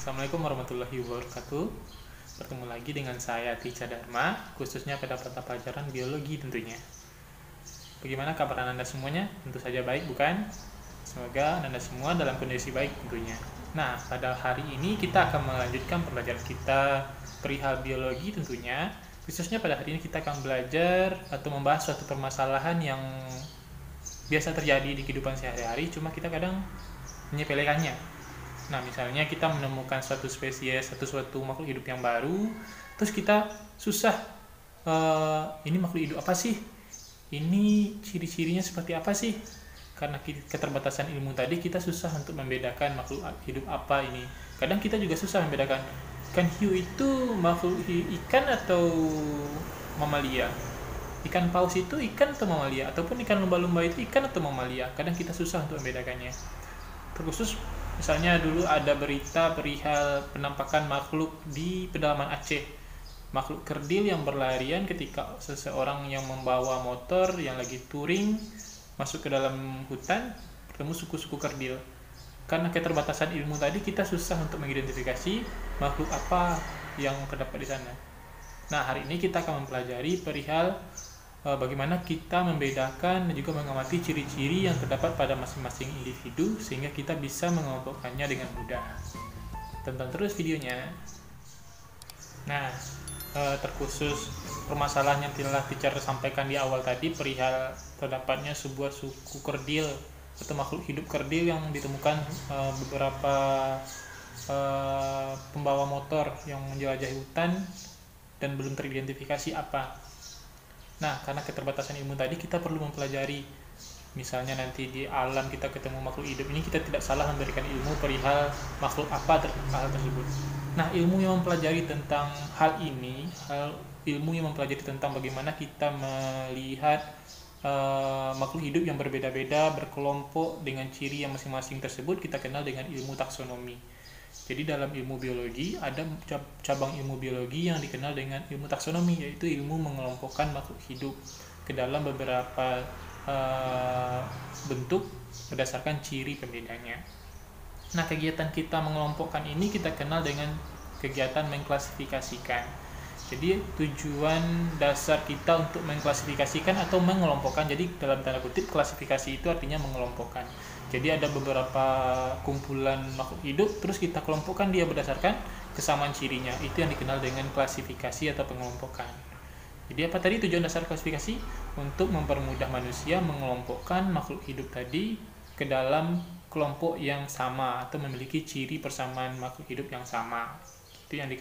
Assalamualaikum warahmatullahi wabarakatuh. Bertemu lagi dengan saya Tica Dharma, khususnya pada mata pelajaran biologi tentunya. Bagaimana kabar Anda semuanya? Tentu saja baik, bukan? Semoga Anda semua dalam kondisi baik tentunya. Nah, pada hari ini kita akan melanjutkan pembelajaran kita perihal biologi tentunya. Khususnya pada hari ini kita akan belajar atau membahas suatu permasalahan yang biasa terjadi di kehidupan sehari-hari, cuma kita kadang menyepelekannya. Nah, misalnya kita menemukan suatu spesies atau suatu makhluk hidup yang baru, terus kita susah, ini makhluk hidup apa sih? Ini ciri-cirinya seperti apa sih? Karena keterbatasan ilmu tadi, kita susah untuk membedakan makhluk hidup apa ini. Kadang kita juga susah membedakan, ikan hiu itu makhluk ikan atau mamalia? Ikan paus itu ikan atau mamalia? Ataupun ikan lumba-lumba itu ikan atau mamalia? Kadang kita susah untuk membedakannya. Terkhusus misalnya dulu ada berita perihal penampakan makhluk di pedalaman Aceh. Makhluk kerdil yang berlarian ketika seseorang yang membawa motor yang lagi touring masuk ke dalam hutan bertemu suku-suku kerdil. Karena keterbatasan ilmu tadi, kita susah untuk mengidentifikasi makhluk apa yang terdapat di sana. Nah, hari ini kita akan mempelajari perihal bagaimana kita membedakan dan juga mengamati ciri-ciri yang terdapat pada masing-masing individu sehingga kita bisa mengelompokkannya dengan mudah. Tonton terus videonya. Nah, terkhusus permasalahan yang telah Teacher sampaikan di awal tadi perihal terdapatnya sebuah suku kerdil atau makhluk hidup kerdil yang ditemukan beberapa pembawa motor yang menjelajahi hutan dan belum teridentifikasi apa. Nah, karena keterbatasan ilmu tadi, kita perlu mempelajari. Misalnya nanti di alam kita ketemu makhluk hidup ini, kita tidak salah memberikan ilmu perihal makhluk apa hal tersebut. Nah, ilmu yang mempelajari tentang hal ini, ilmu yang mempelajari tentang bagaimana kita melihat makhluk hidup yang berbeda-beda, berkelompok dengan ciri yang masing-masing tersebut, kita kenal dengan ilmu taksonomi. Jadi dalam ilmu biologi ada cabang ilmu biologi yang dikenal dengan ilmu taksonomi, yaitu ilmu mengelompokkan makhluk hidup ke dalam beberapa bentuk berdasarkan ciri pembedanya. Nah, kegiatan kita mengelompokkan ini kita kenal dengan kegiatan mengklasifikasikan. Jadi tujuan dasar kita untuk mengklasifikasikan atau mengelompokkan, jadi dalam tanda kutip klasifikasi itu artinya mengelompokkan. Jadi ada beberapa kumpulan makhluk hidup, terus kita kelompokkan dia berdasarkan kesamaan cirinya. Itu yang dikenal dengan klasifikasi atau pengelompokan. Jadi apa tadi tujuan dasar klasifikasi? Untuk mempermudah manusia mengelompokkan makhluk hidup tadi ke dalam kelompok yang sama atau memiliki ciri persamaan makhluk hidup yang sama. Itu yang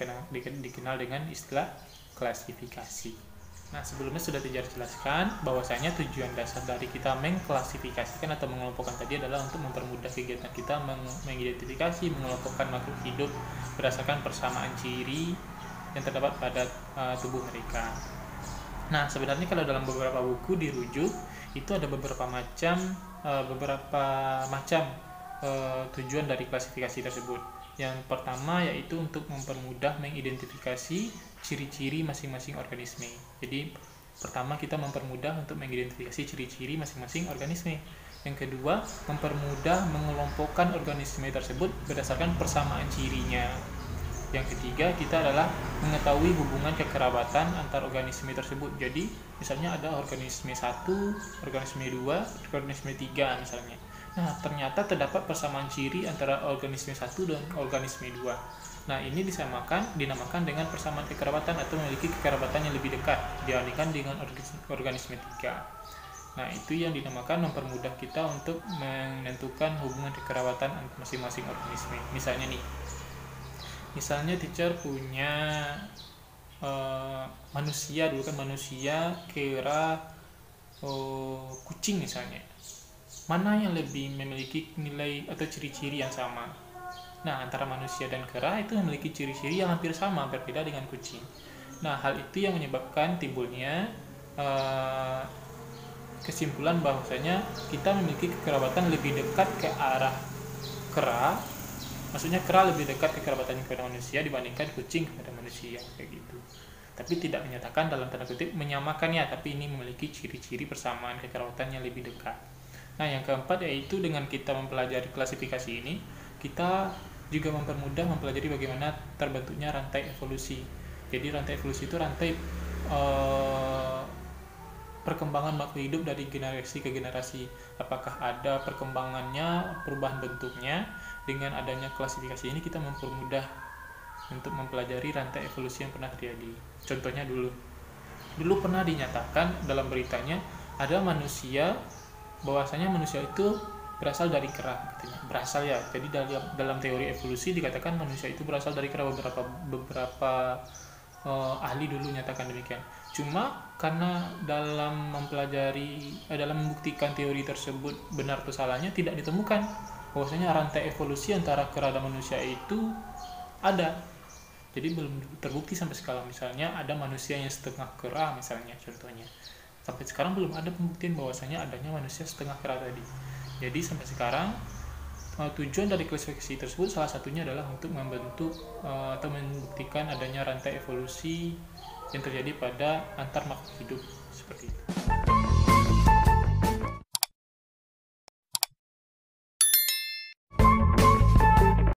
dikenal dengan istilah klasifikasi. Nah, sebelumnya sudah dijelaskan bahwasanya tujuan dasar dari kita mengklasifikasikan atau mengelompokkan tadi adalah untuk mempermudah kegiatan kita mengidentifikasi, mengelompokkan makhluk hidup berdasarkan persamaan ciri yang terdapat pada tubuh mereka. Nah, sebenarnya kalau dalam beberapa buku dirujuk, itu ada beberapa macam tujuan dari klasifikasi tersebut. Yang pertama yaitu untuk mempermudah mengidentifikasi ciri-ciri masing-masing organisme. Jadi pertama kita mempermudah untuk mengidentifikasi ciri-ciri masing-masing organisme. Yang kedua, mempermudah mengelompokkan organisme tersebut berdasarkan persamaan cirinya. Yang ketiga, kita adalah mengetahui hubungan kekerabatan antar organisme tersebut. Jadi misalnya ada organisme 1, organisme 2, organisme 3 misalnya. Nah, ternyata terdapat persamaan ciri antara organisme 1 dan organisme 2. Nah, ini dinamakan dengan persamaan kekerabatan atau memiliki kekerabatan yang lebih dekat dibandingkan dengan organisme 3. Nah, itu yang dinamakan mempermudah kita untuk menentukan hubungan kekerabatan masing-masing organisme. Misalnya teacher punya manusia, dulu kan manusia, kera, kucing misalnya. Mana yang lebih memiliki nilai atau ciri-ciri yang sama? Nah, antara manusia dan kera itu memiliki ciri-ciri yang hampir sama, berbeda dengan kucing. Nah, hal itu yang menyebabkan timbulnya kesimpulan bahwasanya kita memiliki kekerabatan lebih dekat ke arah kera. Maksudnya kera lebih dekat kekerabatannya kepada manusia dibandingkan kucing kepada manusia, kayak gitu. Tapi tidak menyatakan dalam tanda kutip menyamakannya, tapi ini memiliki ciri-ciri persamaan kekerabatan yang lebih dekat. Nah, yang keempat yaitu dengan kita mempelajari klasifikasi ini, kita juga mempermudah mempelajari bagaimana terbentuknya rantai evolusi. Jadi rantai evolusi itu rantai perkembangan makhluk hidup dari generasi ke generasi. Apakah ada perkembangannya, perubahan bentuknya. Dengan adanya klasifikasi ini kita mempermudah untuk mempelajari rantai evolusi yang pernah terjadi. Contohnya dulu pernah dinyatakan dalam beritanya ada manusia, bahwasanya manusia itu berasal dari kera, katanya. Berasal ya. Jadi dalam teori evolusi dikatakan manusia itu berasal dari kera. Beberapa ahli dulu nyatakan demikian. Cuma karena dalam membuktikan teori tersebut benar atau salahnya tidak ditemukan bahwasanya rantai evolusi antara kera dan manusia itu ada. Jadi belum terbukti sampai sekarang. Misalnya ada manusia yang setengah kera misalnya, contohnya. Sampai sekarang belum ada pembuktian bahwasanya adanya manusia setengah kera tadi. Jadi sampai sekarang tujuan dari klasifikasi tersebut salah satunya adalah untuk membentuk atau membuktikan adanya rantai evolusi yang terjadi pada antar makhluk hidup seperti itu.